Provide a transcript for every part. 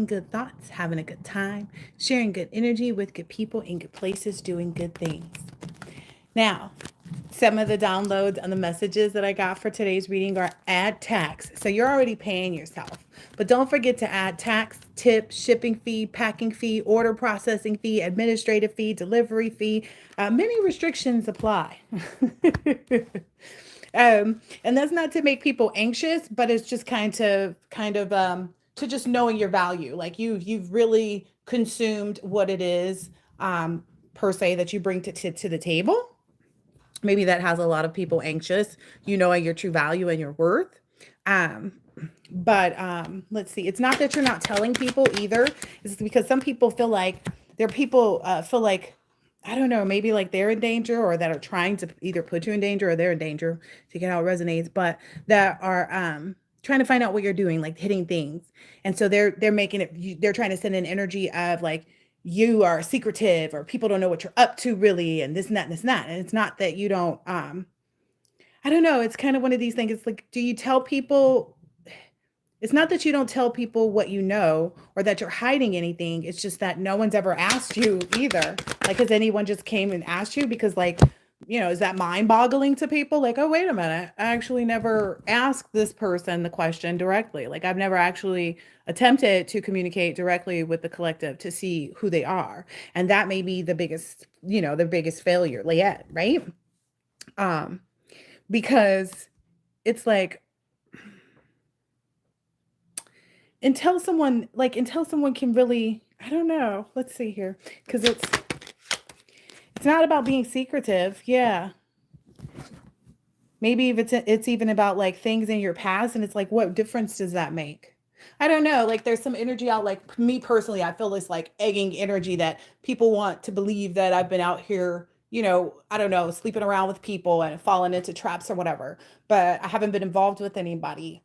good thoughts, having a good time, sharing good energy with good people in good places, doing good things. Now, some of the downloads and the messages that I got for today's reading are add tax. So you're already paying yourself. But don't forget to add tax, tip, shipping fee, packing fee, order processing fee, administrative fee, delivery fee. Many restrictions apply. And that's not to make people anxious, but it's just to just knowing your value. Like you've really consumed what it is per se that you bring to the table. Maybe that has a lot of people anxious, knowing your true value and your worth. Um, but let's see. It's not that you're not telling people either. It's because some people feel like there are people feel like I don't know, maybe like they're in danger or that are trying to either put you in danger or they're in danger to get how it resonates, but that are trying to find out what you're doing, like hitting things. And so they're making it they're trying to send an energy of like you are secretive or people don't know what you're up to really and this and that and this and that. And it's not that you don't I don't know, it's kind of one of these things. It's like, do you tell people it's not that you don't tell people what you know or that you're hiding anything. It's just that no one's ever asked you either. Like, has anyone just came and asked you? Because, like, is that mind boggling to people? Like, oh, wait a minute. I actually never asked this person the question directly. Like, I've never actually attempted to communicate directly with the collective to see who they are. And that may be the biggest failure yet, right? Um, because it's like, until someone can really I don't know, let's see here, because it's not about being secretive. Yeah, maybe if it's even about like things in your past, and it's like, what difference does that make? I don't know, like there's some energy out, like me personally, I feel this like egging energy that people want to believe that I've been out here, I don't know, sleeping around with people and falling into traps or whatever, but I haven't been involved with anybody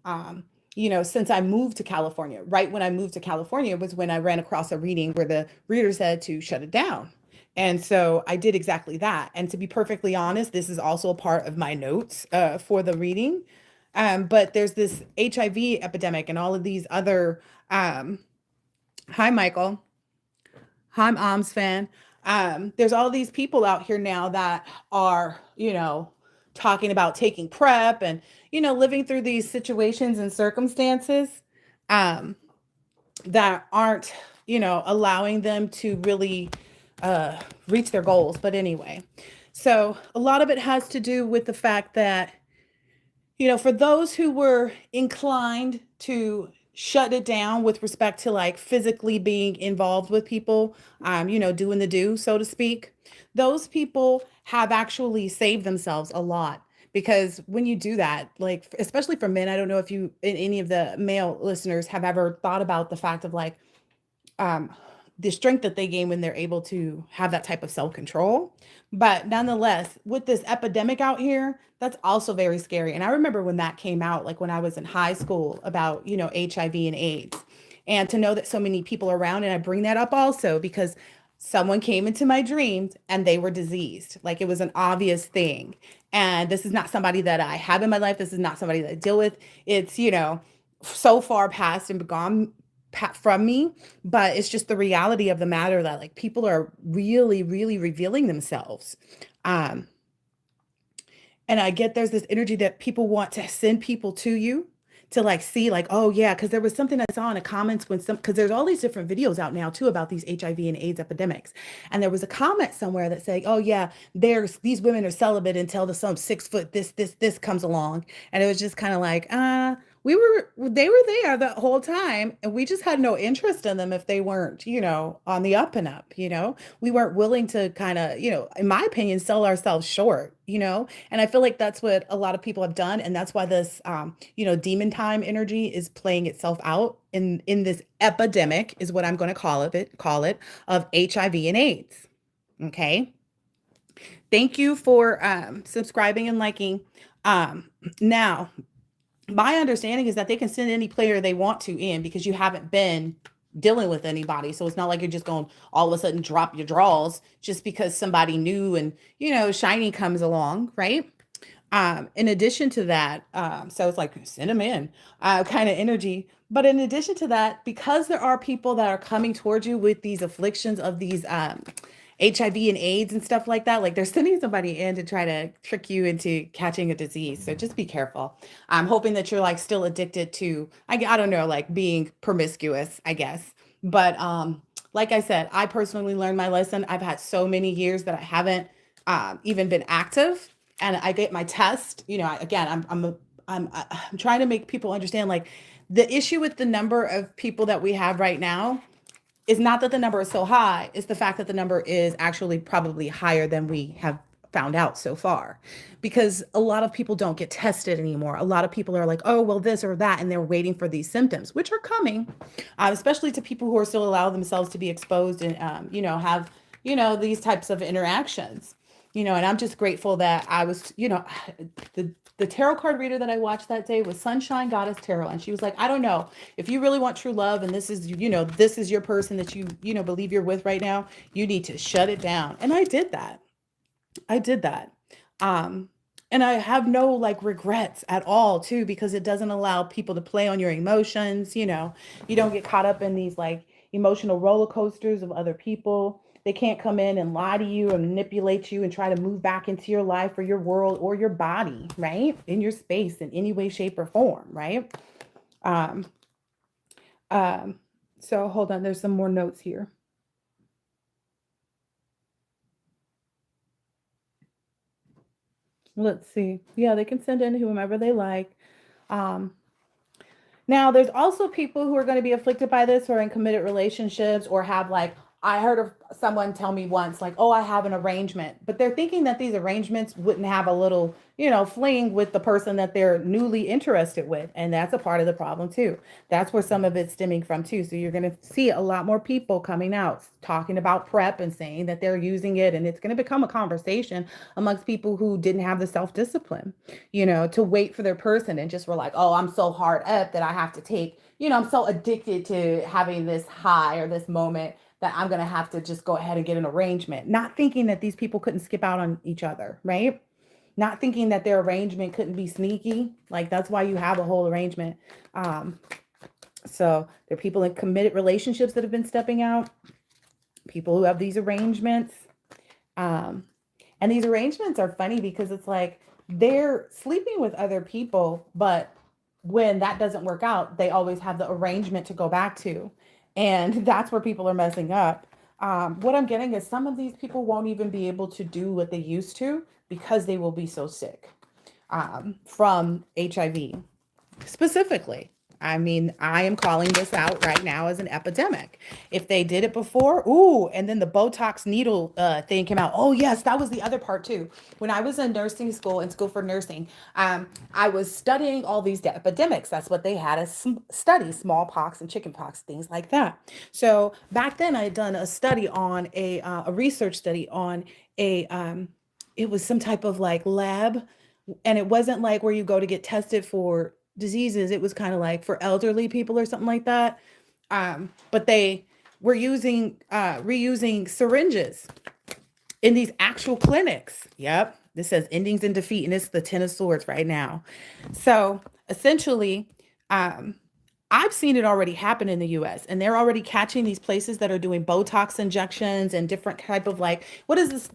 since I moved to California. Right when I moved to California was when I ran across a reading where the reader said to shut it down. And so I did exactly that. And to be perfectly honest, this is also a part of my notes for the reading. But there's this HIV epidemic and all of these other. Hi, Michael. Hi, I'm Om's fan. There's all these people out here now that are, talking about taking prep and, living through these situations and circumstances um, that aren't, allowing them to really reach their goals. But anyway, so a lot of it has to do with the fact that for those who were inclined to shut it down with respect to like physically being involved with people, doing the do, so to speak, those people have actually saved themselves a lot. Because when you do that, like, especially for men, I don't know if any of the male listeners have ever thought about the fact of like, um, the strength that they gain when they're able to have that type of self control. But nonetheless, with this epidemic out here, that's also very scary. And I remember when that came out, like when I was in high school about, HIV and AIDS, and to know that so many people around, and I bring that up also because someone came into my dreams and they were diseased. Like it was an obvious thing. And this is not somebody that I have in my life. This is not somebody that I deal with. It's, so far past and gone from me, but it's just the reality of the matter that like people are really really revealing themselves. um and I get there's this energy that people want to send people to you to like see like, oh yeah, because there was something I saw in the comments when some because there's all these different videos out now too about these HIV and AIDS epidemics, and there was a comment somewhere that said, oh yeah, there's these women are celibate until the some 6 foot this comes along. And it was just kind of like they were there the whole time and we just had no interest in them if they weren't, on the up and up. We weren't willing to kind of, in my opinion, sell ourselves short. And I feel like that's what a lot of people have done, and that's why this demon time energy is playing itself out in this epidemic, is what I'm going to call it, of HIV and AIDS. Okay, thank you for subscribing and liking. Now my understanding is that they can send any player they want to in because you haven't been dealing with anybody. So it's not like you're just going to all of a sudden drop your draws just because somebody new and, shiny comes along, right? In addition to that, so it's like send them in kind of energy. But in addition to that, because there are people that are coming towards you with these afflictions of these HIV and AIDS and stuff like that, like they're sending somebody in to try to trick you into catching a disease. So just be careful. I'm hoping that you're like still addicted to, I don't know, like being promiscuous, I guess. But like I said, I personally learned my lesson. I've had so many years that I haven't even been active, and I get my test. You know, again, I'm trying to make people understand like the issue with the number of people that we have right now is not that the number is so high, it's the fact that the number is actually probably higher than we have found out so far. Because a lot of people don't get tested anymore. A lot of people are like, oh, well, this or that, and they're waiting for these symptoms, which are coming, especially to people who are still allow themselves to be exposed and, have, these types of interactions. And I'm just grateful that I was, the tarot card reader that I watched that day was Sunshine Goddess Tarot. And she was like, I don't know if you really want true love and this is your person that believe you're with right now, you need to shut it down. And I did that. I did that. Um, and I have no like regrets at all too, because it doesn't allow people to play on your emotions. You don't get caught up in these like emotional roller coasters of other people. They can't come in and lie to you or manipulate you and try to move back into your life or your world or your body, right? In your space in any way, shape, or form, right? Um, um, so hold on, there's some more notes here. Let's see. Yeah, they can send in whomever they like. Um, Now, there's also people who are going to be afflicted by this who are in committed relationships or have like, I heard of someone tell me once, like, oh, I have an arrangement, but they're thinking that these arrangements wouldn't have a little, fling with the person that they're newly interested with. And that's a part of the problem too. That's where some of it's stemming from too. So you're going to see a lot more people coming out talking about PrEP and saying that they're using it. And it's going to become a conversation amongst people who didn't have the self discipline, to wait for their person and just were like, oh, I'm so hard up that I have to take, I'm so addicted to having this high or this moment that I'm going to have to just go ahead and get an arrangement, not thinking that these people couldn't skip out on each other, right? Not thinking that their arrangement couldn't be sneaky. Like that's why you have a whole arrangement. Um, so there are people in committed relationships that have been stepping out, people who have these arrangements. Um, and these arrangements are funny because it's like they're sleeping with other people, but when that doesn't work out, they always have the arrangement to go back to. And that's where people are messing up. What I'm getting is some of these people won't even be able to do what they used to because they will be so sick from HIV specifically. I mean, I am calling this out right now as an epidemic. If they did it before, ooh, and then the Botox needle thing came out. Oh, yes, that was the other part too. When I was in nursing school, in school for nursing, I was studying all these epidemics. That's what they had as study, smallpox and chickenpox, things like that. So back then, I had done a study on a research study on it was some type of like lab, and it wasn't like where you go to get tested for diseases. It was kind of like for elderly people or something like that. But they were using reusing syringes in these actual clinics. Yep. This says endings in defeat, and it's the Ten of Swords right now. So essentially, um, I've seen it already happen in the US, and they're already catching these places that are doing Botox injections and different type of like, what is this?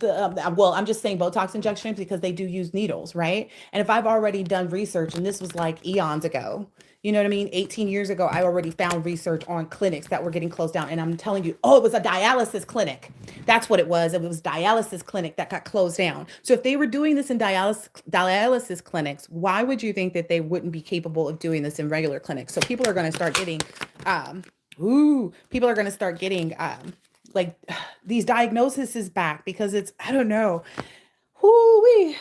Well, I'm just saying Botox injections because they do use needles, right? And if I've already done research, and this was like eons ago, you know what I mean? 18 years ago, I already found research on clinics that were getting closed down. And I'm telling you, oh, it was a dialysis clinic. That's what it was. It was dialysis clinic that got closed down. So if they were doing this in dialysis clinics, why would you think that they wouldn't be capable of doing this in regular clinics? So people are going to start getting, people are going to start getting like these diagnoses back because it's, I don't know. Whoo-wee.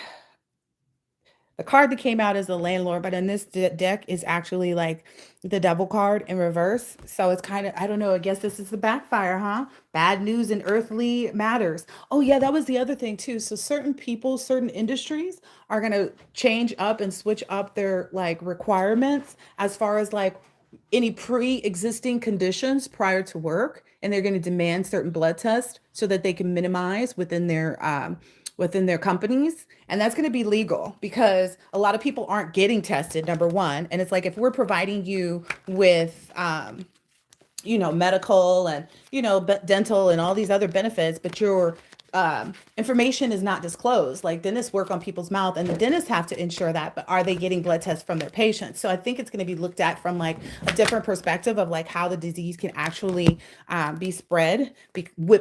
The card that came out is the landlord, but in this deck is actually like the devil card in reverse. So it's kind of, I don't know, I guess this is the backfire, huh? Bad news in earthly matters. Oh, yeah, that was the other thing too. So certain people, certain industries are going to change up and switch up their like requirements as far as like any pre-existing conditions prior to work, and they're going to demand certain blood tests so that they can minimize within their within their companies. And that's going to be legal because a lot of people aren't getting tested, number one. And it's like, if we're providing you with, medical and, dental and all these other benefits, but your information is not disclosed. Like dentists work on people's mouth and the dentists have to ensure that, but are they getting blood tests from their patients? So I think it's going to be looked at from like a different perspective of like how the disease can actually be spread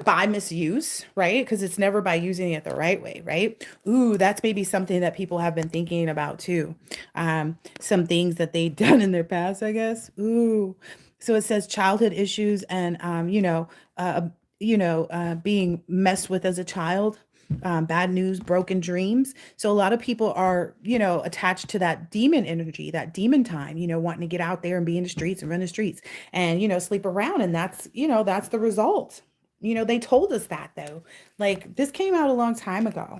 by misuse, right? Because it's never by using it the right way, right? Ooh, that's maybe something that people have been thinking about too. Some things that they've done in their past, I guess. Ooh. So it says childhood issues and, being messed with as a child, bad news, broken dreams. So a lot of people are, attached to that demon energy, that demon time, wanting to get out there and be in the streets and run the streets and, sleep around. And that's the result. They told us that though. Like this came out a long time ago.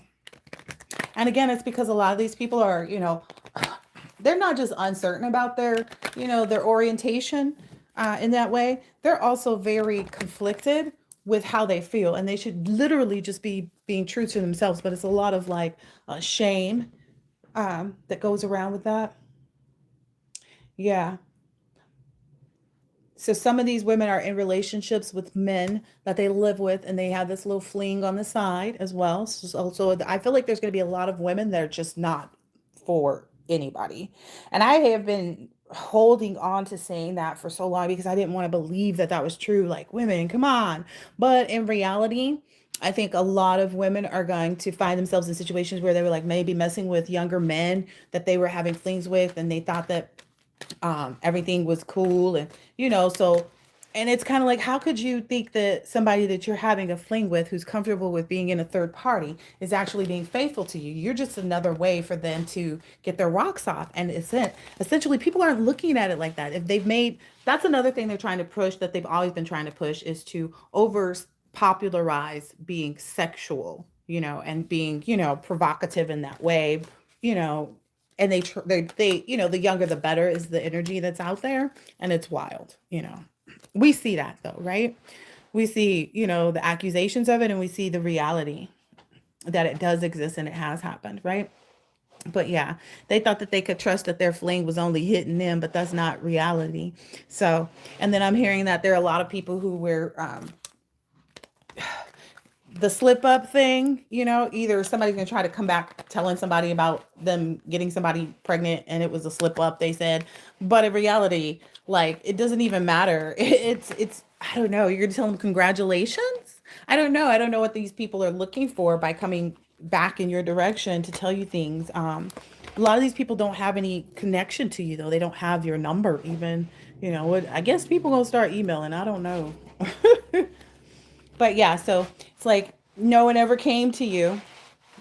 And again, it's because a lot of these people are, they're not just uncertain about their orientation in that way. They're also very conflicted with how they feel, and they should literally just be being true to themselves. But it's a lot of like shame that goes around with that. Yeah. So some of these women are in relationships with men that they live with, and they have this little fling on the side as well. So I feel like there's going to be a lot of women that are just not for anybody. And I have been holding on to saying that for so long because I didn't want to believe that that was true. Like, women, come on. But in reality, I think a lot of women are going to find themselves in situations where they were like maybe messing with younger men that they were having flings with, and they thought that everything was cool. And so, and it's kind of like, how could you think that somebody that you're having a fling with who's comfortable with being in a third party is actually being faithful to you? You're just another way for them to get their rocks off. And essentially people aren't looking at it like that. If they've made, that's another thing they're trying to push, that they've always been trying to push, is to over popularize being sexual, and being, provocative in that way, you know, and the younger the better is the energy that's out there, and it's wild. We see that though, right? We see, the accusations of it, and we see the reality that it does exist and it has happened, right? But yeah, they thought that they could trust that their fling was only hitting them, but that's not reality. So, and then I'm hearing that there are a lot of people who were the slip up thing, either somebody's gonna try to come back telling somebody about them getting somebody pregnant and it was a slip up, they said. But in reality, like, it doesn't even matter. It's I don't know, you're gonna tell them congratulations? I don't know. I don't know what these people are looking for by coming back in your direction to tell you things. A lot of these people don't have any connection to you though. They don't have your number even. What, I guess people gonna start emailing. I don't know. But yeah, so it's like no one ever came to you,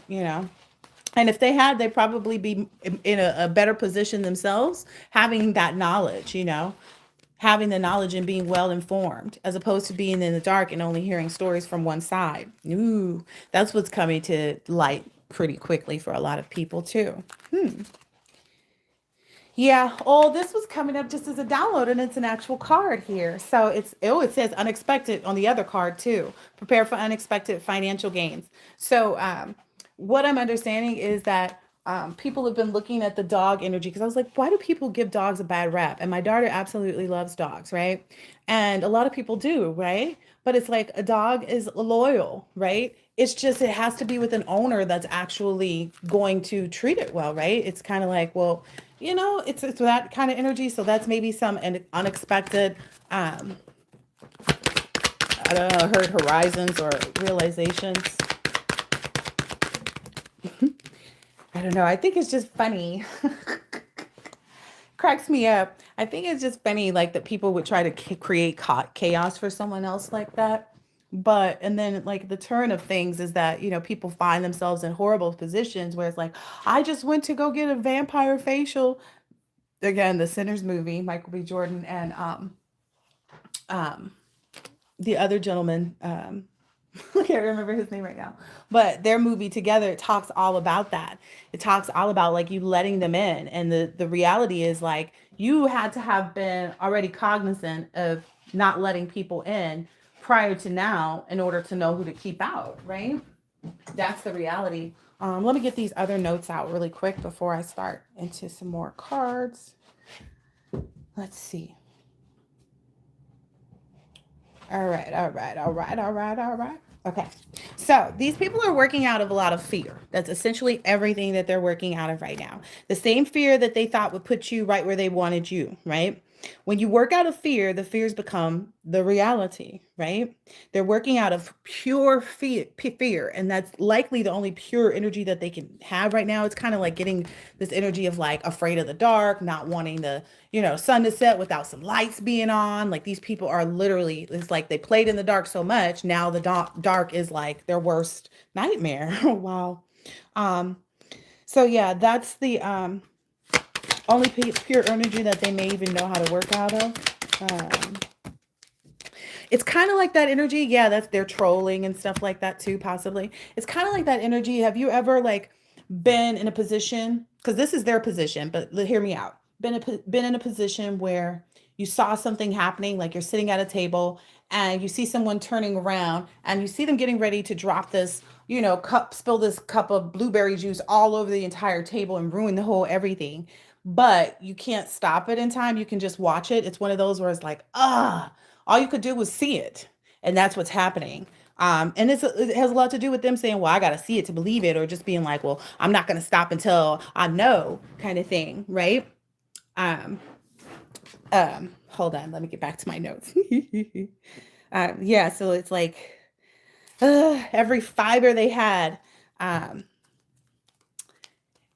you know. And if they had, they'd probably be in a better position themselves, having that knowledge, having the knowledge and being well informed, as opposed to being in the dark and only hearing stories from one side. Ooh, that's what's coming to light pretty quickly for a lot of people too. Yeah. Oh, this was coming up just as a download, and it's an actual card here. So it says unexpected on the other card too. Prepare for unexpected financial gains. So what I'm understanding is that people have been looking at the dog energy, because I was like, why do people give dogs a bad rap? And my daughter absolutely loves dogs, right? And a lot of people do, right? But it's like a dog is loyal, right? It's just it has to be with an owner that's actually going to treat it well, right? It's kind of like, well, it's that kind of energy. So that's maybe some unexpected, I don't know, heard horizons or realizations. I don't know. I think it's just funny. Cracks me up. I think it's just funny, like, that people would try to create chaos for someone else like that. But, and then, like, the turn of things is that, people find themselves in horrible positions where it's like, I just went to go get a vampire facial. Again, the Sinners movie, Michael B. Jordan and um, the other gentleman, I can't remember his name right now, but their movie together, it talks all about that. It talks all about like you letting them in. And the reality is, like, you had to have been already cognizant of not letting people in prior to now in order to know who to keep out, right? That's the reality. Let me get these other notes out really quick before I start into some more cards. Let's see. All right, all right, all right, all right, all right. Okay. So these people are working out of a lot of fear. That's essentially everything that they're working out of right now. The same fear that they thought would put you right where they wanted you, right? When you work out of fear, the fears become the reality, right? They're working out of pure fear, and that's likely the only pure energy that they can have right now. It's kind of like getting this energy of like afraid of the dark, not wanting the, sun to set without some lights being on. Like these people are literally, it's like they played in the dark so much. Now the dark is like their worst nightmare. Wow. Um, so yeah, that's the only pure energy that they may even know how to work out of. Um, it's kind of like that energy. Yeah, that's they're trolling and stuff like that too, possibly. It's kind of like that energy. Have you ever like been in a position? Because this is their position, but hear me out. Been in a position where you saw something happening, like you're sitting at a table and you see someone turning around and you see them getting ready to drop this, spill this cup of blueberry juice all over the entire table and ruin the whole everything. But you can't stop it in time. You can just watch it. It's one of those where it's like, all you could do was see it, and that's what's happening. And it has a lot to do with them saying, well, I got to see it to believe it, or just being like, well, I'm not going to stop until I know, kind of thing, right? um Hold on, let me get back to my notes. Yeah, so it's like every fiber they had. um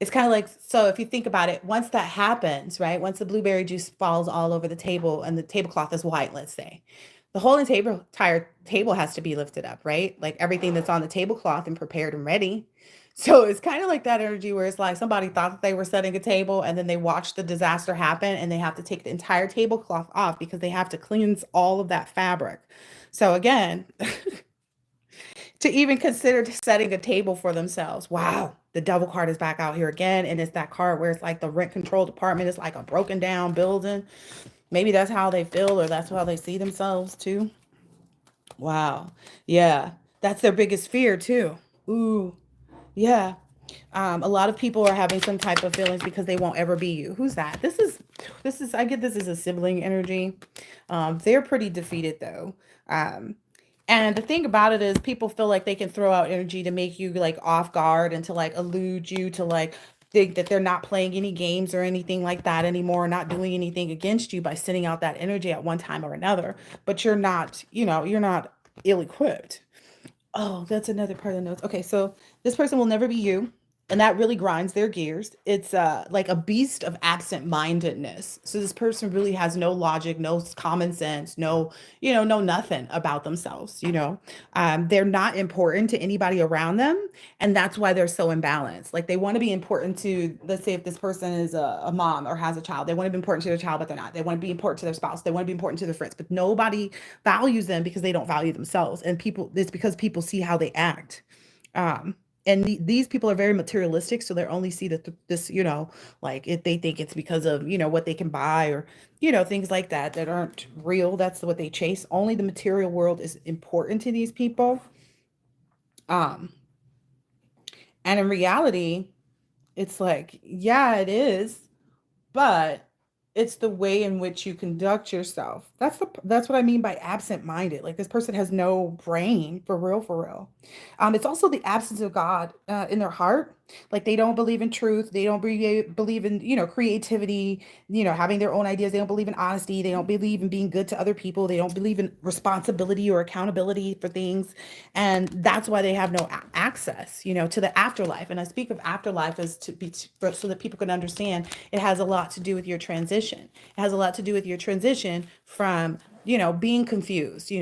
it's kind of like, so if you think about it, once that happens, right? Once the blueberry juice falls all over the table and the tablecloth is white, let's say, the whole entire table has to be lifted up, right? Like everything that's on the tablecloth and prepared and ready. So it's kind of like that energy where it's like somebody thought that they were setting a table and then they watched the disaster happen and they have to take the entire tablecloth off because they have to cleanse all of that fabric. So again, to even consider setting a table for themselves. Wow, the devil card is back out here again. And it's that card where it's like the rent control department is like a broken down building. Maybe that's how they feel or that's how they see themselves too. Wow. Yeah. That's their biggest fear too. Ooh. Yeah. A lot of people are having some type of feelings because they won't ever be you. Who's that? This is I get this as a sibling energy. They're pretty defeated though. Um, and the thing about it is people feel like they can throw out energy to make you like off guard and to like elude you to like think that they're not playing any games or anything like that anymore, not doing anything against you by sending out that energy at one time or another. But you're not ill equipped. Oh, that's another part of the notes. Okay, so this person will never be you, and that really grinds their gears. It's like a beast of absent-mindedness. So this person really has no logic, no common sense, no, no nothing about themselves, they're not important to anybody around them, and that's why they're so imbalanced. Like they want to be important to, let's say if this person is a mom or has a child, they want to be important to their child, but they're not. They want to be important to their spouse. They want to be important to their friends, but nobody values them because they don't value themselves. And people, it's because people see how they act. Um, and these people are very materialistic, so they only see this, like if they think it's because of what they can buy or things like that that aren't real. That's what they chase. Only the material world is important to these people. Um, and in reality, it's like, yeah, it is, but it's the way in which you conduct yourself. That's what I mean by absent-minded. Like this person has no brain for real, for real. It's also the absence of God in their heart. Like they don't believe in truth. They don't believe in creativity. Having their own ideas. They don't believe in honesty. They don't believe in being good to other people. They don't believe in responsibility or accountability for things, and that's why they have no access, to the afterlife. And I speak of afterlife as to be so that people can understand. It has a lot to do with your transition. It has a lot to do with your transition from, being confused,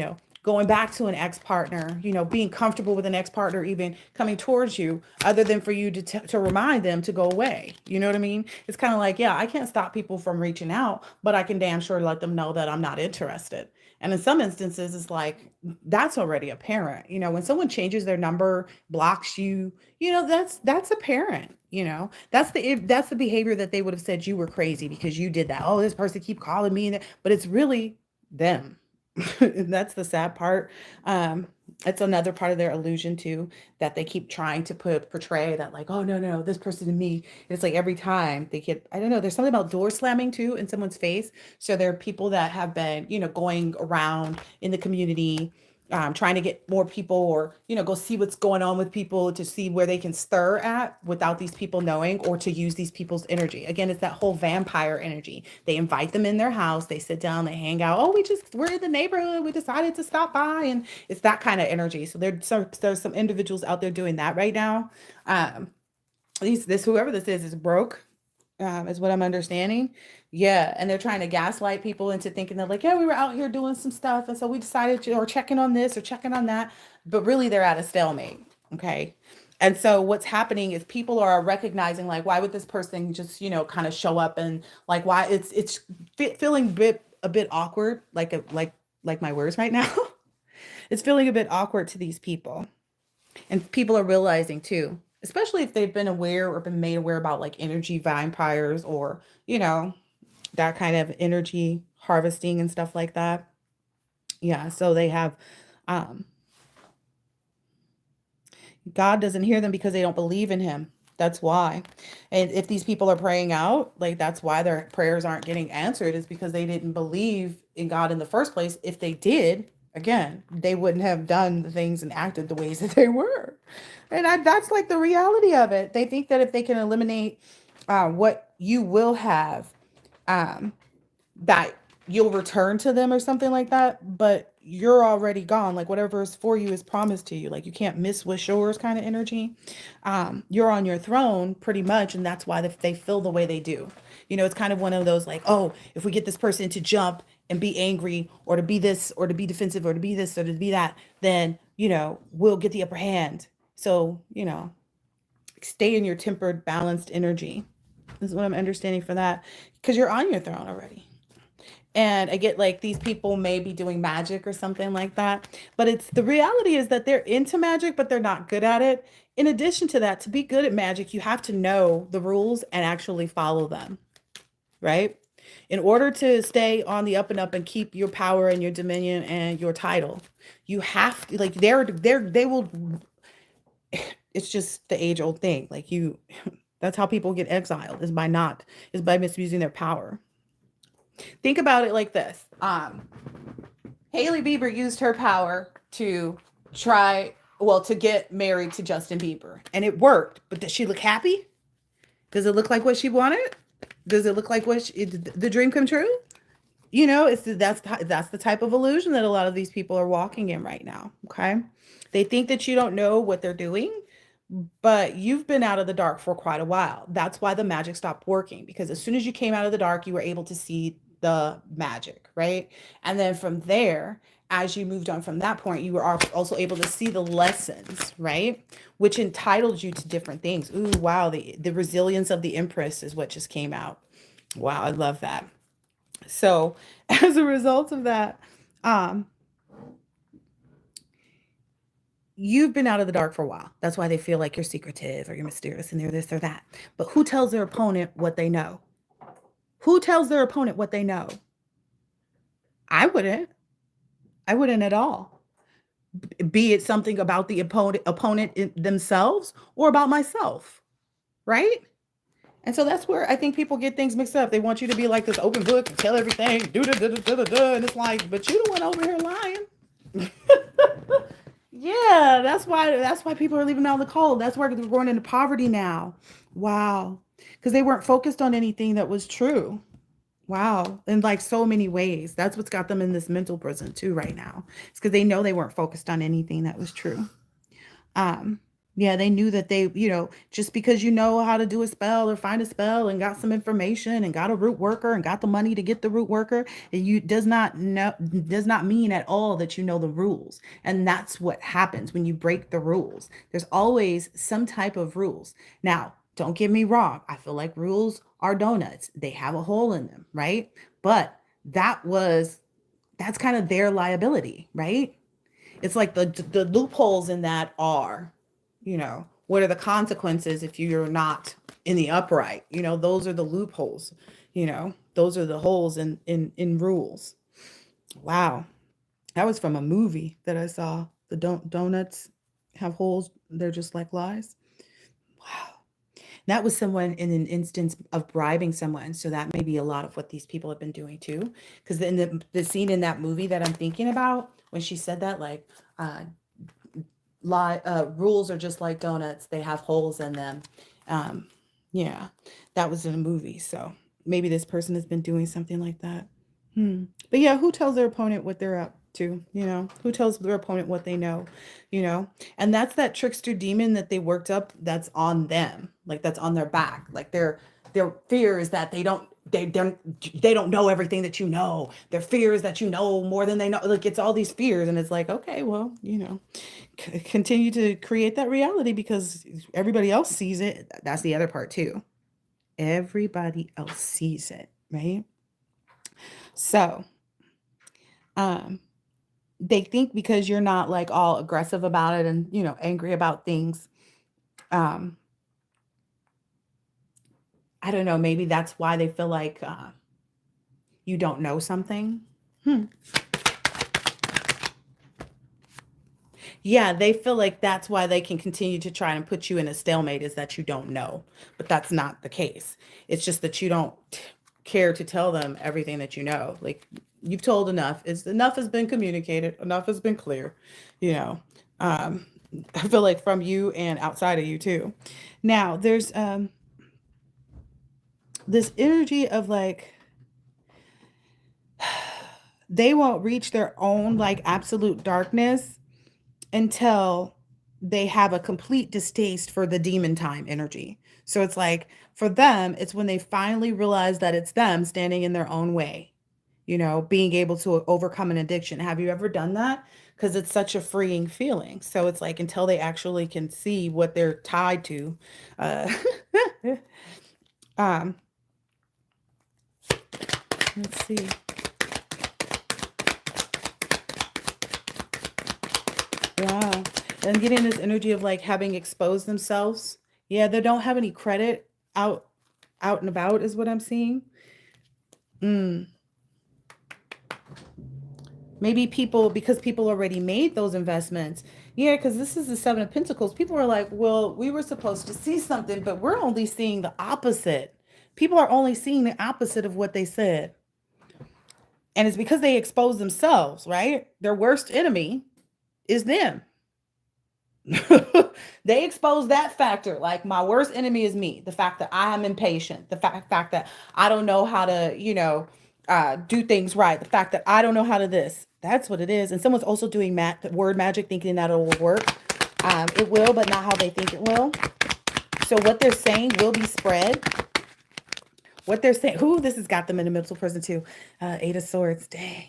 going back to an ex-partner, being comfortable with an ex-partner even coming towards you, other than for you to remind them to go away. You know what I mean? It's kind of like, yeah, I can't stop people from reaching out, but I can damn sure let them know that I'm not interested. And in some instances, it's like that's already apparent. When someone changes their number, blocks you, that's apparent. That's the behavior that they would have said you were crazy because you did that. Oh, this person keep calling me, but it's really them. That's the sad part. It's another part of their illusion too, that they keep trying to portray that like, oh no, no, this person and me. It's like every time they get, I don't know, there's something about door slamming too in someone's face. So there are people that have been, going around in the community, trying to get more people, or go see what's going on with people, to see where they can stir at without these people knowing, or to use these people's energy. Again, it's that whole vampire energy. They invite them in their house, they sit down, they hang out. Oh, we're in the neighborhood, we decided to stop by, and it's that kind of energy. So there's some individuals out there doing that right now. um these this whoever this is broke, is what I'm understanding. Yeah, and they're trying to gaslight people into thinking that like, yeah, we were out here doing some stuff, and so we decided to, or checking on this or checking on that, but really they're at a stalemate. Okay. And so what's happening is people are recognizing like, why would this person just, kind of show up, and like, why feeling a bit awkward, like my words right now. It's feeling a bit awkward to these people. And people are realizing too, especially if they've been aware or been made aware about like energy vampires, or, that kind of energy harvesting and stuff like that. Yeah. So they have, um, God doesn't hear them because they don't believe in him. That's why. And if these people are praying out, like that's why their prayers aren't getting answered, is because they didn't believe in God in the first place. If they did, again, they wouldn't have done the things and acted the ways that they were. And that's like the reality of it. They think that if they can eliminate what you will have, um, that you'll return to them or something like that, but you're already gone. Like whatever is for you is promised to you. Like you can't miss what's yours kind of energy. You're on your throne pretty much, and that's why they feel the way they do. It's kind of one of those like, oh, if we get this person to jump and be angry, or to be this, or to be defensive, or to be this, or to be that, then we'll get the upper hand. So stay in your tempered, balanced energy. This is what I'm understanding for that, because you're on your throne already. And I get like these people may be doing magic or something like that, but it's the reality is that they're into magic, but they're not good at it. In addition to that, to be good at magic, you have to know the rules and actually follow them, right? In order to stay on the up and up and keep your power and your dominion and your title, you have to, like, they will, it's just the age old thing. Like that's how people get exiled, is by misusing their power. Think about it like this. Haley Bieber used her power to to get married to Justin Bieber, and it worked. But does she look happy? Does it look like what she wanted? Does it look like the dream come true? That's the type of illusion that a lot of these people are walking in right now. Okay, they think that you don't know what they're doing, but you've been out of the dark for quite a while. That's why the magic stopped working, because as soon as you came out of the dark, you were able to see the magic, right? And then from there, as you moved on from that point, you were also able to see the lessons, right? Which entitled you to different things. Ooh, wow. The resilience of the Empress is what just came out. Wow, I love that. So as a result of that, um, you've been out of the dark for a while. That's why they feel like you're secretive or you're mysterious and they're this or that. But who tells their opponent what they know? Who tells their opponent what they know? I wouldn't. I wouldn't at all. Be it something about the themselves, or about myself, right? And so that's where I think people get things mixed up. They want you to be like this open book and tell everything, do da da da da da, and it's like, but you the one over here lying. Yeah, that's why people are leaving out in the cold. That's why they're going into poverty now. Wow. Because they weren't focused on anything that was true. Wow. In like so many ways. That's what's got them in this mental prison too right now. It's because they know they weren't focused on anything that was true. Um, yeah, they knew that just because you know how to do a spell or find a spell and got some information and got a root worker and got the money to get the root worker, you does not mean at all that you know the rules. And that's what happens when you break the rules. There's always some type of rules. Now, don't get me wrong. I feel like rules are donuts. They have a hole in them, right? But that's kind of their liability, right? It's like the loopholes in that are, what are the consequences if you're not in the upright? Those are the loopholes. Those are the holes in rules. Wow. That was from a movie that I saw. The donuts have holes. They're just like lies. Wow. That was someone in an instance of bribing someone. So that may be a lot of what these people have been doing too. Because in the scene in that movie that I'm thinking about, when she said that, like, uh, rules are just like donuts, they have holes in them. Um, yeah, that was in a movie. So maybe this person has been doing something like that. But yeah, who tells their opponent what they're up to? Who tells their opponent what they know? You know, and that's that trickster demon that they worked up. That's on them, like that's on their back. Like their fear is that they don't know everything that you know. Their fear is that you know more than they know. Like it's all these fears, and it's like, okay, well, continue to create that reality because everybody else sees it. That's the other part too. Everybody else sees it, right? So, um, they think because you're not like all aggressive about it and angry about things, um, I don't know, maybe that's why they feel like you don't know something. Hmm. Yeah, they feel like that's why they can continue to try and put you in a stalemate is that you don't know. But that's not the case. It's just that you don't care to tell them everything that you know. Like you've told enough. It's enough has been communicated. Enough has been clear. You know. Um I feel like from you and outside of you too. Now, there's this energy of like they won't reach their own like absolute darkness until they have a complete distaste for the demon time energy. So it's like for them, it's when they finally realize that it's them standing in their own way, being able to overcome an addiction. Have you ever done that? Because it's such a freeing feeling. So it's like until they actually can see what they're tied to. Uh, um, let's see. Yeah. And getting this energy of like having exposed themselves. Yeah, they don't have any credit out out and about is what I'm seeing. Mm. Maybe people because people already made those investments. Yeah, because this is the Seven of Pentacles. People are like, well, we were supposed to see something, but we're only seeing the opposite. People are only seeing the opposite of what they said. And it's because they expose themselves, right? Their worst enemy is them. They expose that factor. Like my worst enemy is me. The fact that I am impatient. The fact that I don't know how to, do things right. The fact that I don't know how to this. That's what it is. And someone's also doing word magic, thinking that it will work. It will, but not how they think it will. So what they're saying will be spread. What they're saying. Who this has got them in a mental prison too. Eight of Swords. Dang.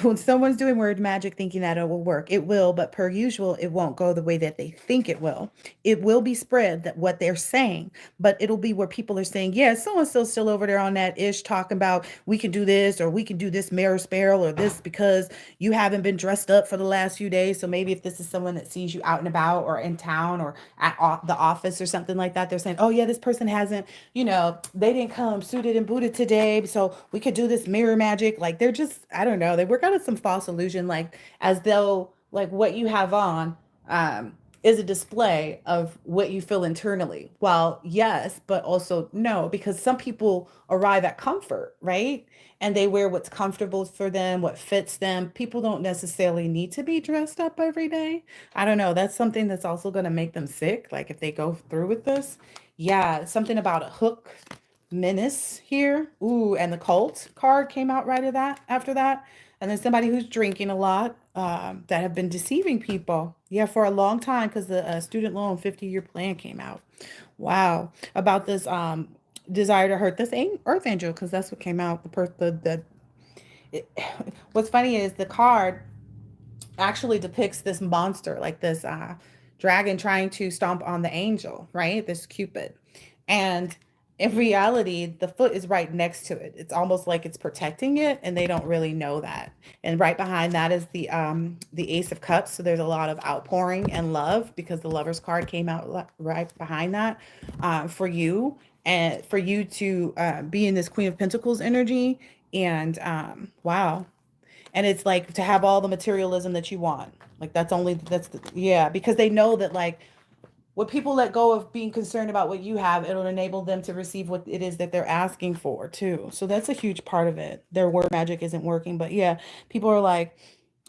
When someone's doing word magic thinking that it will work, it will, but per usual, it won't go the way that they think it will. It will be spread that what they're saying, but it'll be where people are saying, yeah, so and so's still over there on that ish talking about we can do this or we can do this mirror sparrow or this because you haven't been dressed up for the last few days. So maybe if this is someone that sees you out and about or in town or at the office or something like that, they're saying, oh yeah, this person hasn't, they didn't come suited and booted today. So we could do this mirror magic. Like they're just, I don't know. They work out of some false illusion, like as though like what you have on is a display of what you feel internally. Well, yes, but also no, because some people arrive at comfort, right? And they wear what's comfortable for them, what fits them. People don't necessarily need to be dressed up every day. I don't know. That's something that's also going to make them sick. Like if they go through with this. Yeah, something about a hook menace here. Ooh, and the cult card came out right of that after that. And then somebody who's drinking a lot that have been deceiving people. Yeah, for a long time because the student loan 50-year plan came out. Wow. About this desire to hurt this earth angel because that's what came out. It, what's funny is the card actually depicts this monster, like this dragon trying to stomp on the angel, right? This Cupid. And in reality, the foot is right next to it. It's almost like it's protecting it, and they don't really know that. And right behind that is the Ace of Cups. So there's a lot of outpouring and love because the Lover's card came out right behind that for you and for you to be in this Queen of Pentacles energy. And wow, And it's like to have all the materialism that you want. Like yeah, because they know that like when people let go of being concerned about what you have, it'll enable them to receive what it is that they're asking for too. So that's a huge part of it. Their word magic isn't working, but yeah, people are like,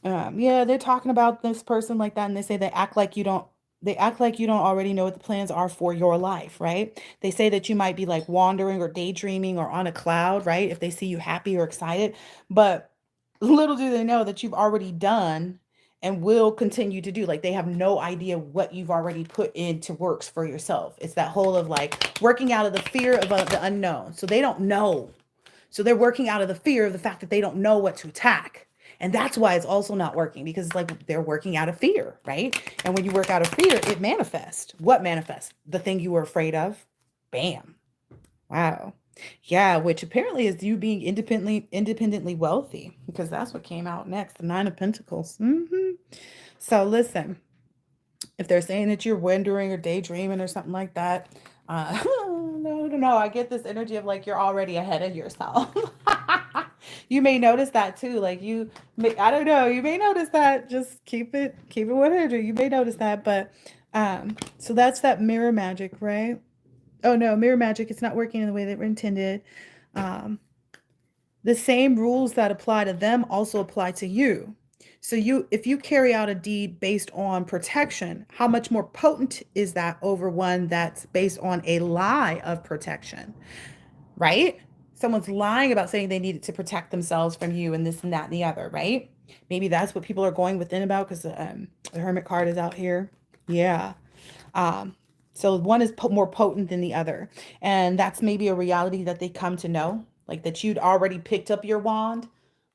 yeah, they're talking about this person like that, and they say they act like you don't. They act like you don't already know what the plans are for your life, right? They say that you might be like wandering or daydreaming or on a cloud, right? If they see you happy or excited, but little do they know that you've already done and will continue to do. Like they have no idea what you've already put into works for yourself. It's that whole of like working out of the fear of the unknown. So they don't know. So they're working out of the fear of the fact that they don't know what to attack. And that's why it's also not working because it's like they're working out of fear, right? And when you work out of fear, it manifests. What manifests? The thing you were afraid of. Bam. Wow. Yeah, which apparently is you being independently wealthy because that's what came out next, the 9 of Pentacles. So listen, if they're saying that you're wondering or daydreaming or something like that, no, I get this energy of like you're already ahead of yourself. You may notice that too. Like I don't know, you may notice that. Just keep it 100. You may notice that, but so that's that mirror magic, right? Oh no, mirror magic, it's not working in the way that were intended. Um, the same rules that apply to them also apply to you. So if you carry out a deed based on protection, how much more potent is that over one that's based on a lie of protection, right? Someone's lying about saying they needed to protect themselves from you and this and that and the other, right? Maybe that's what people are going within about because the Hermit card is out here. Yeah. Um, so one is more potent than the other. And that's maybe a reality that they come to know, like that you'd already picked up your wand.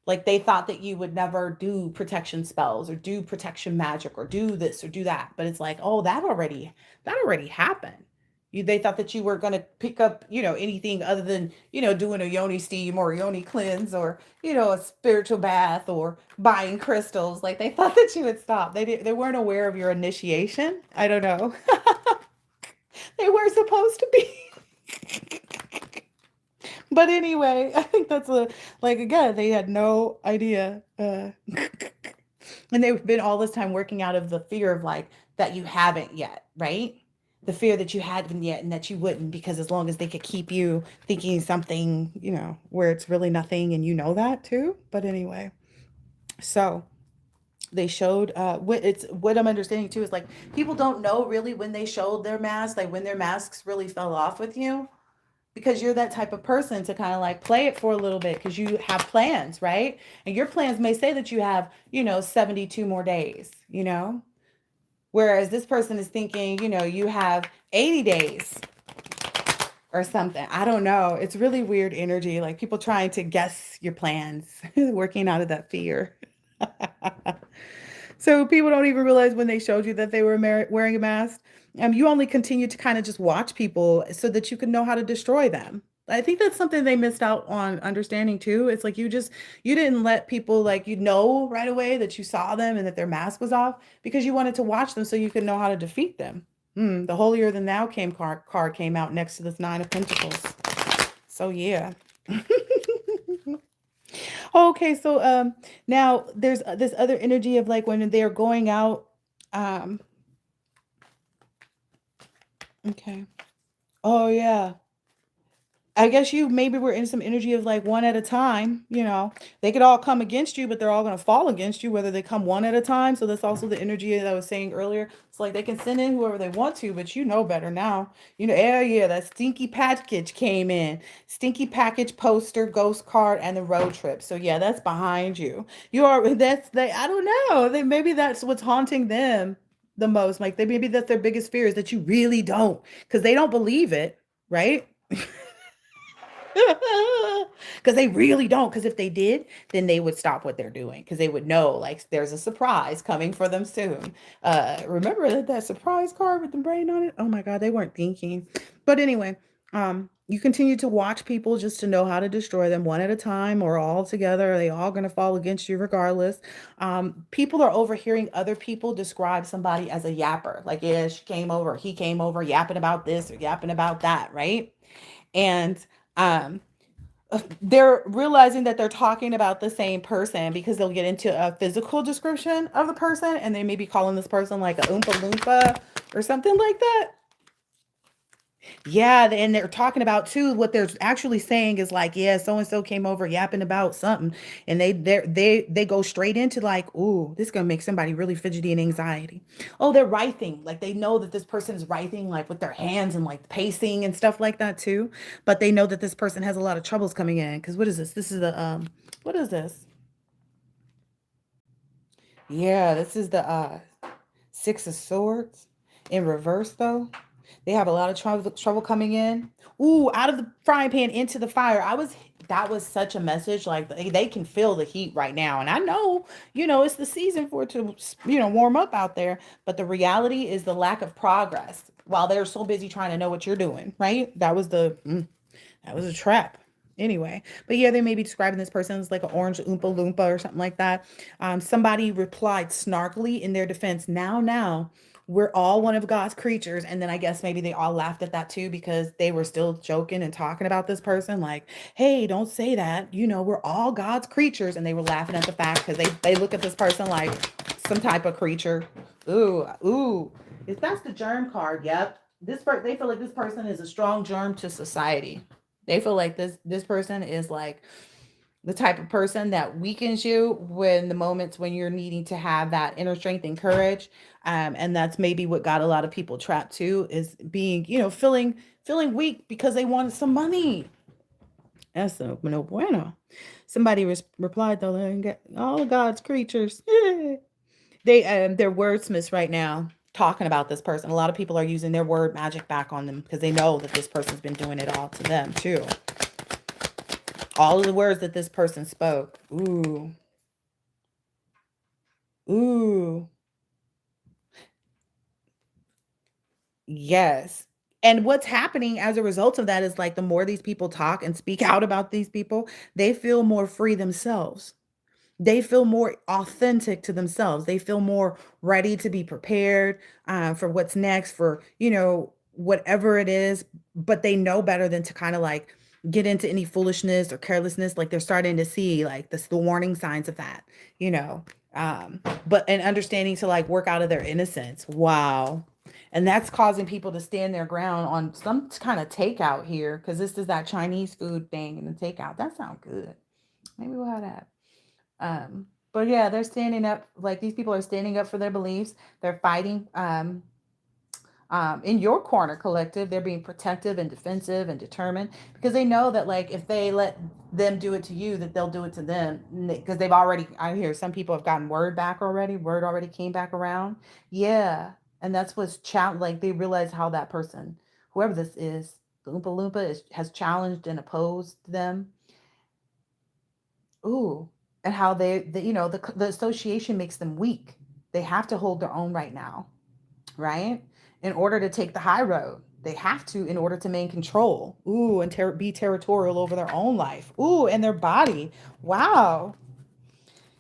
Like they thought that you would never do protection spells or do protection magic or do this or do that. But it's like, oh, that already happened. They thought that you were going to pick up, anything other than, doing a yoni steam or a yoni cleanse or, a spiritual bath or buying crystals. Like they thought that you would stop. They weren't aware of your initiation. I don't know. They were supposed to be. But anyway, I think that's like, again, they had no idea. And they've been all this time working out of the fear of like, that you haven't yet, right? The fear that you hadn't yet and that you wouldn't, because as long as they could keep you thinking something, where it's really nothing and you know that too. But anyway, so they showed what I'm understanding too is like people don't know really when they showed their mask, like when their masks really fell off with you, because you're that type of person to kind of like play it for a little bit because you have plans, right? And your plans may say that you have, 72 more days, whereas this person is thinking, you have 80 days or something. I don't know. It's really weird energy, like people trying to guess your plans, working out of that fear. So people don't even realize when they showed you that they were wearing a mask. You only continue to kind of just watch people so that you can know how to destroy them. I think that's something they missed out on understanding too. It's like you didn't let people like right away that you saw them and that their mask was off because you wanted to watch them so you could know how to defeat them. The holier than thou card came out next to this 9 of Pentacles. So yeah. Okay, so now there's this other energy of like when they're going out. Um, okay. Oh yeah. I guess you maybe were in some energy of like one at a time. They could all come against you, but they're all going to fall against you, whether they come one at a time. So that's also the energy that I was saying earlier. It's like they can send in whoever they want to, but you know better now. Yeah, that stinky package came in. Stinky package poster, ghost card, and the road trip. So yeah, that's behind you. I don't know. Maybe that's what's haunting them the most. Like maybe that's their biggest fear is that you really don't, because they don't believe it, right? Because they really don't. Because if they did, then they would stop what they're doing because they would know like there's a surprise coming for them soon. Remember that surprise card with the brain on it? Oh my God, they weren't thinking. But anyway, you continue to watch people just to know how to destroy them one at a time or all together. Are they all going to fall against you regardless? People are overhearing other people describe somebody as a yapper. Like, yeah, she came over, he came over, yapping about this or yapping about that, right? And um they're realizing that they're talking about the same person because they'll get into a physical description of the person and they may be calling this person like a oompa loompa or something like that. Yeah, and they're talking about too. What they're actually saying is like, yeah, so and so came over yapping about something, and they go straight into like, ooh, this is gonna make somebody really fidgety and anxiety. Oh, they're writing, like they know that this person is writing like with their hands and like pacing and stuff like that too. But they know that this person has a lot of troubles coming in because what is this? This is the what is this? Yeah, this is the Six of Swords in reverse though. They have a lot of trouble coming in. Ooh, out of the frying pan into the fire. That was such a message. Like they can feel the heat right now. And I know, it's the season for it to, warm up out there. But the reality is the lack of progress while they're so busy trying to know what you're doing, right? That was a trap. Anyway, but yeah, they may be describing this person as like an orange oompa loompa or something like that. Somebody replied snarkily in their defense. Now, we're all one of God's creatures. And then I guess maybe they all laughed at that too because they were still joking and talking about this person. Like, hey, don't say that. We're all God's creatures. And they were laughing at the fact because they look at this person like some type of creature. Ooh. If that's the germ card, yep. They feel like this person is a strong germ to society. They feel like this person is like the type of person that weakens you when the moments when you're needing to have that inner strength and courage. And that's maybe what got a lot of people trapped too, is being, feeling weak because they wanted some money. That's no bueno. Somebody replied though, all of God's creatures. They're wordsmiths right now talking about this person. A lot of people are using their word magic back on them because they know that this person's been doing it all to them too. All of the words that this person spoke. Ooh, yes. And what's happening as a result of that is like the more these people talk and speak out about these people, they feel more free themselves. They feel more authentic to themselves. They feel more ready to be prepared for what's next, for, whatever it is. But they know better than to kind of like get into any foolishness or carelessness. Like they're starting to see like the warning signs of that, you know. But and understanding to like work out of their innocence. Wow. And that's causing people to stand their ground on some kind of takeout here because this is that Chinese food thing and the takeout. That sounds good. Maybe we'll have that. But yeah, they're standing up, like these people are standing up for their beliefs. They're fighting in your corner collective. They're being protective and defensive and determined because they know that like if they let them do it to you, that they'll do it to them because they've already, I hear some people have gotten word back already. Word already came back around. Yeah. And that's what's like they realize how that person, whoever this is, the Oompa Loompa has challenged and opposed them. Ooh, and how the association makes them weak. They have to hold their own right now, right? In order to take the high road, they have to in order to maintain control. Ooh, and be territorial over their own life. Ooh, and their body. Wow.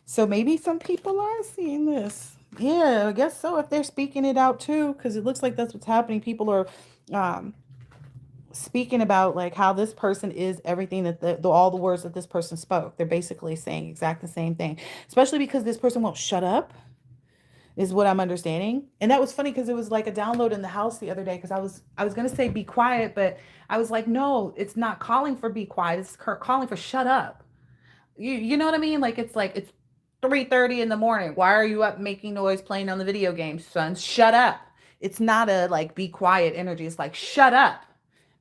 So maybe some people are seeing this. Yeah, I guess so. If they're speaking it out too, because it looks like that's what's happening. People are um, speaking about like how this person is everything that all the words that this person spoke. They're basically saying exact the same thing, especially because this person won't shut up, is what I'm understanding. And that was funny because it was like a download in the house the other day because I was gonna say be quiet, but I was like, no, it's not calling for be quiet. It's calling for shut up. You know what I mean? Like it's 3:30 in the morning. Why are you up making noise playing on the video game, son? Shut up. It's not a like be quiet energy. It's like shut up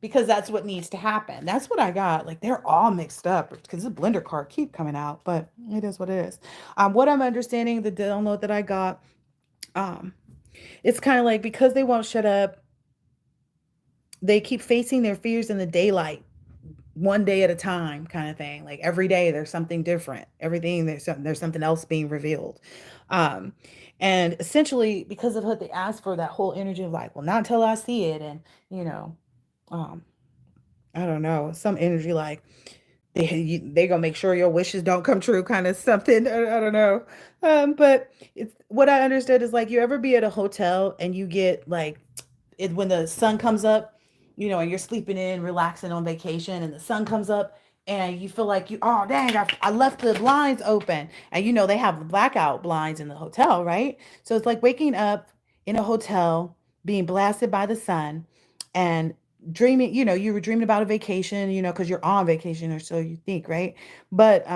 because that's what needs to happen. That's what I got. Like they're all mixed up because the blender card keep coming out, but it is what it is. What I'm understanding, the download that I got, um, it's kind of like because they won't shut up, they keep facing their fears in the daylight one day at a time kind of thing. Like every day there's something different. Everything there's something else being revealed. Um and essentially because of what they asked for, that whole energy of like, well, not until I see it. And you know, um I don't know, some energy like they gonna make sure your wishes don't come true kind of something. I don't know. But it's what I understood is like you ever be at a hotel and you get like when the sun comes up, and you're sleeping in, relaxing on vacation, and the sun comes up. and you feel like oh dang, I left the blinds open, and they have blackout blinds in the hotel, right? So it's like waking up in a hotel, being blasted by the sun, and dreaming. You were dreaming about a vacation, because you're on vacation, or so you think, right? But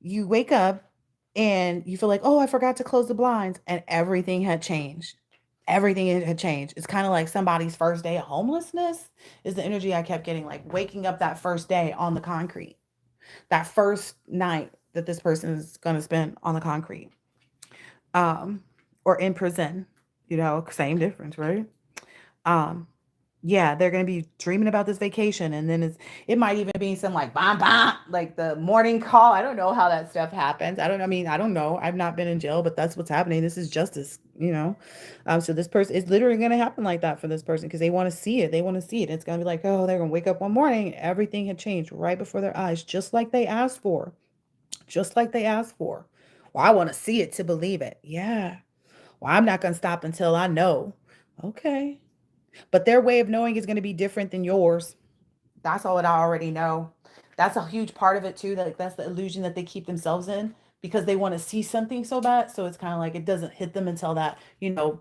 you wake up and you feel like, oh, I forgot to close the blinds, and everything had changed. Everything had changed. It's kind of like somebody's first day of homelessness is the energy I kept getting, like waking up that first day on the concrete, that first night that this person is going to spend on the concrete, um, or in prison, same difference, right? Um, yeah, they're gonna be dreaming about this vacation, and then it might even be some like bam bam, like the morning call. I don't know how that stuff happens. I don't. I mean, I don't know. I've not been in jail, but that's what's happening. This is justice. So this person, it's literally gonna happen like that for this person because they want to see it. They want to see it. It's gonna be like, oh, they're gonna wake up one morning, everything had changed right before their eyes, just like they asked for, just like they asked for. Well, I want to see it to believe it. Yeah. Well, I'm not gonna stop until I know. Okay. But their way of knowing is going to be different than yours. That's all that I already know. That's a huge part of it too. That that's the illusion that they keep themselves in because they want to see something so bad. So it's kind of like it doesn't hit them until that,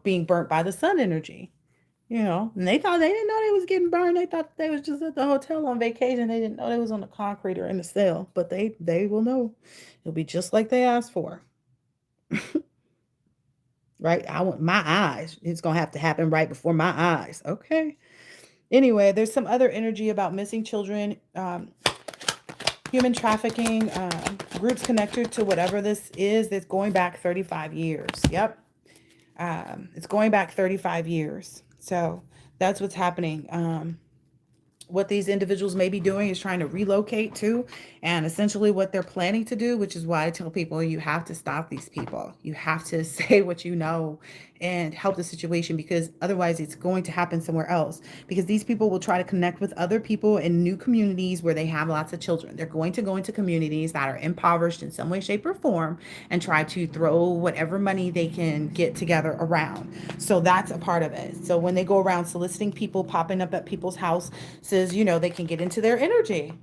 being burnt by the sun energy. And they didn't know they was getting burned. They thought they was just at the hotel on vacation. They didn't know they was on the concrete or in the cell. But they will know. It'll be just like they asked for. Right? I want my eyes. It's gonna have to happen right before my eyes. Okay. Anyway, there's some other energy about missing children, human trafficking, groups connected to whatever this is that's going back 35 years. Yep. It's going back 35 years. So that's what's happening. What these individuals may be doing is trying to relocate to, and essentially what they're planning to do, which is why I tell people you have to stop these people. You have to say what you know and help the situation, because otherwise it's going to happen somewhere else, because these people will try to connect with other people in new communities where they have lots of children. They're going to go into communities that are impoverished in some way, shape, or form and try to throw whatever money they can get together around. So that's a part of it. So when they go around soliciting people, popping up at people's houses, they can get into their energy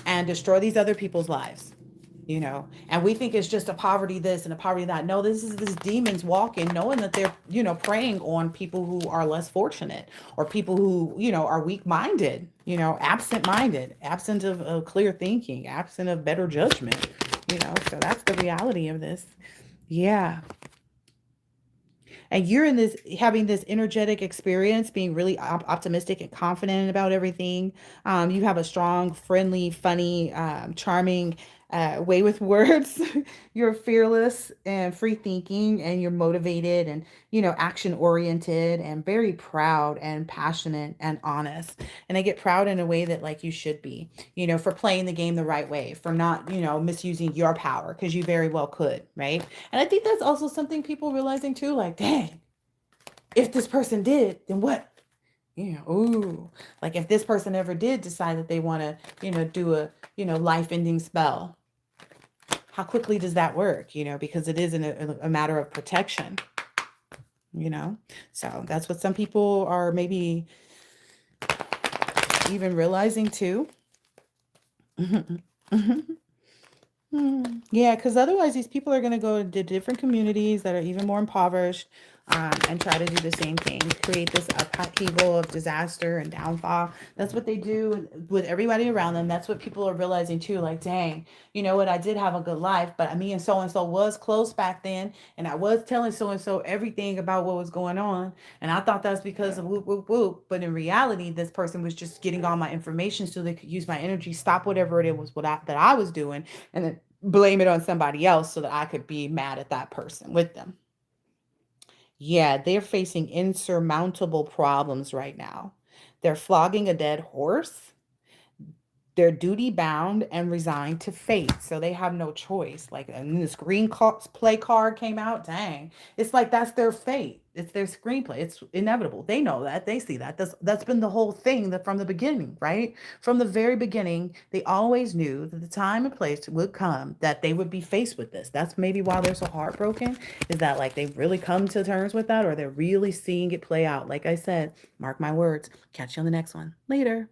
and destroy these other people's lives. And we think it's just a poverty this and a poverty that. No, this is this demons walking, knowing that they're, preying on people who are less fortunate, or people who, are weak minded, absent minded, absent of clear thinking, absent of better judgment. So that's the reality of this. Yeah. And you're in this, having this energetic experience, being really optimistic and confident about everything. You have a strong, friendly, funny, charming way with words. You're fearless and free thinking, and you're motivated and, action oriented and very proud and passionate and honest. And I get proud in a way that like you should be, for playing the game the right way, for not, misusing your power, because you very well could, right? And I think that's also something people realizing too, like, dang, if this person did, then what? Ooh, like if this person ever did decide that they want to, do a, life-ending spell, how quickly does that work? Because it is a matter of protection, you know? So that's what some people are maybe even realizing too. Yeah, because otherwise these people are going to go into different communities that are even more impoverished, and try to do the same thing, create this upheaval of disaster and downfall. That's what they do with everybody around them. That's what people are realizing too. Like, dang, you know what? I did have a good life, but me and so was close back then, and I was telling so and so everything about what was going on, and I thought that's because of whoop whoop whoop. But in reality, this person was just getting all my information so they could use my energy, stop whatever it was that I was doing, and then blame it on somebody else so that I could be mad at that person with them. Yeah, they're facing insurmountable problems right now. They're flogging a dead horse. They're duty bound and resigned to fate. So they have no choice. Like, and this play card came out. Dang. It's like that's their fate. It's their screenplay. It's inevitable. They know that. They see that. That's been the whole thing that from the beginning, right? From the very beginning, they always knew that the time and place would come that they would be faced with this. That's maybe why they're so heartbroken, is that like they've really come to terms with that, or they're really seeing it play out. Like I said, mark my words. Catch you on the next one. Later.